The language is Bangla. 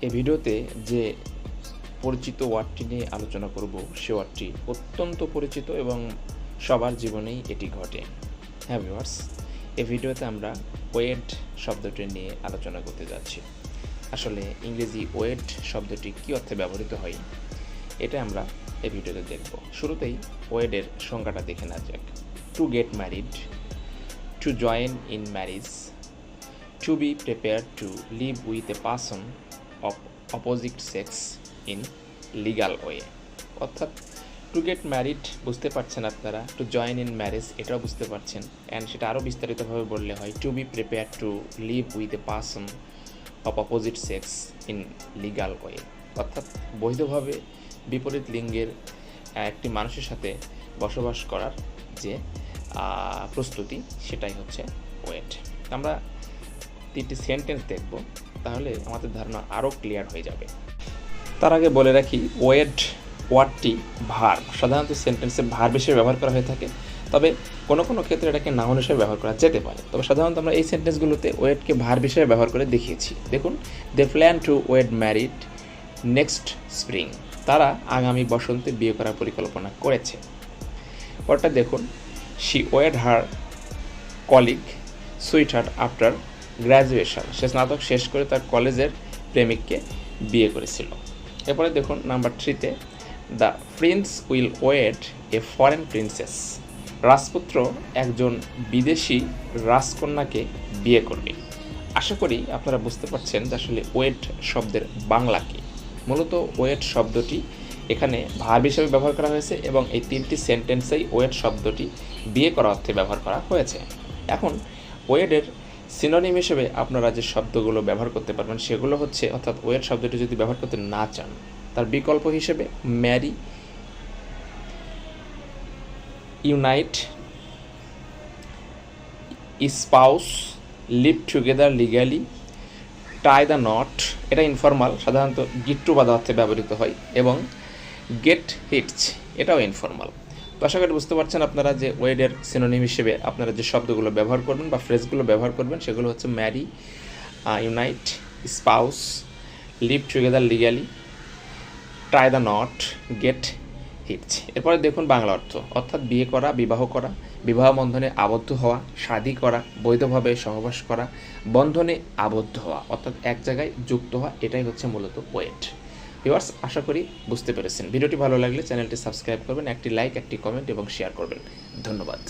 এই ভিডিওতে যে পরিচিত ওয়ার্ডটি নিয়ে আলোচনা করব সে ওয়ার্ডটি অত্যন্ত পরিচিত এবং সবার জীবনেই এটি ঘটে। হ্যাঁ ভিউয়ার্স, এই ভিডিওতে আমরা ওয়েট শব্দটি নিয়ে আলোচনা করতে যাচ্ছি। আসলে ইংরেজি ওয়েট শব্দটি কী অর্থে ব্যবহৃত হয় এটা আমরা এই ভিডিওতে দেখব। শুরুতেই ওয়েডের সংজ্ঞাটা দেখে নেওয়া যাক। To get married, to join in marriage, to be prepared to live with a person of opposite sex in legal way. অর্থাৎ টু গেট ম্যারিড বুঝতে পারছেন আপনারা, টু জয়েন ইন ম্যারেজ এটাও বুঝতে পারছেন, অ্যান্ড সেটা আরও বিস্তারিতভাবে বললে হয় to be prepared to live with a person of opposite sex in legal way. অর্থাৎ বৈধভাবে বিপরীত লিঙ্গের একটি মানুষের সাথে বসবাস করার যে প্রস্তুতি সেটাই হচ্ছে ওয়েট। আমরা 3টি সেন্টেন্স দেখব, তাহলে আমাদের ধারণা আরও ক্লিয়ার হয়ে যাবে। তার আগে বলে রাখি, ওয়েট ওয়ার্ডটি ভার্ব, সাধারণত সেন্টেন্সে ভার্ব হিসেবে ব্যবহার করা হয়ে থাকে, তবে কোনো কোনো ক্ষেত্রে এটাকে নাউন হিসেবে ব্যবহার করা যেতে পারে। তবে সাধারণত আমরা এই সেন্টেন্সগুলোতে ওয়েটকে ভার্ব হিসেবে ব্যবহার করে দেখিয়েছি। দেখুন, they plan to wait married next spring, তারা আগামী বসন্তে বিয়ে করার পরিকল্পনা করেছে। পরটা দেখুন, she wed her colleague sweetheart after graduation, সে স্নাতক শেষ করে তার কলেজের প্রেমিককে বিয়ে করেছিল। এরপরে দেখুন নাম্বার 3তে, the prince will wed a foreign princess, রাজপুত্র একজন বিদেশি রাজকন্যাকে বিয়ে করবে। আশা করি আপনারা বুঝতে পারছেন যে আসলে ওয়েট শব্দের বাংলা কী। মূলত ওয়েট শব্দটি এখানে ভার্ব হিসেবে ব্যবহার করা হয়েছে এবং এই 3টি সেন্টেন্সেই ওয়েট শব্দটি বিয়ে করা অর্থে ব্যবহার করা হয়েছে। এখন ওয়েডের সিনোনিম হিসেবে আপনারা যে শব্দগুলো ব্যবহার করতে পারবেন সেগুলো হচ্ছে, অর্থাৎ ওয়েট শব্দটি যদি ব্যবহার করতে না চান তার বিকল্প হিসেবে marry, unite, spouse, live together legally, tie the knot, এটা ইনফর্মাল, সাধারণত গিট্টু বাঁধা অর্থে ব্যবহৃত হয়, এবং গেট হিটস এটাও ইনফর্মাল। তো আশা করি বুঝতে পারছেন আপনারা যে ওয়েডের সিনোনিম হিসেবে আপনারা যে শব্দগুলো ব্যবহার করবেন বা ফ্রেজগুলো ব্যবহার করবেন সেগুলো হচ্ছে marry, unite, spouse, live together legally, tie the knot, get হিটস। এরপরে দেখুন বাংলা অর্থ, অর্থাৎ বিয়ে করা, বিবাহ করা, বিবাহ বন্ধনে আবদ্ধ হওয়া, শাদী করা, বৈধভাবে সহবাস করা, বন্ধনে আবদ্ধ হওয়া, অর্থাৎ এক জায়গায় যুক্ত হওয়া, এটাই হচ্ছে মূলত ওয়েট। ভিউয়ার্স, আশা করি বুঝতে পেরেছেন। ভিডিওটি ভালো লাগলে চ্যানেলটি সাবস্ক্রাইব করবেন, একটি লাইক, একটি কমেন্ট এবং শেয়ার করবেন। ধন্যবাদ।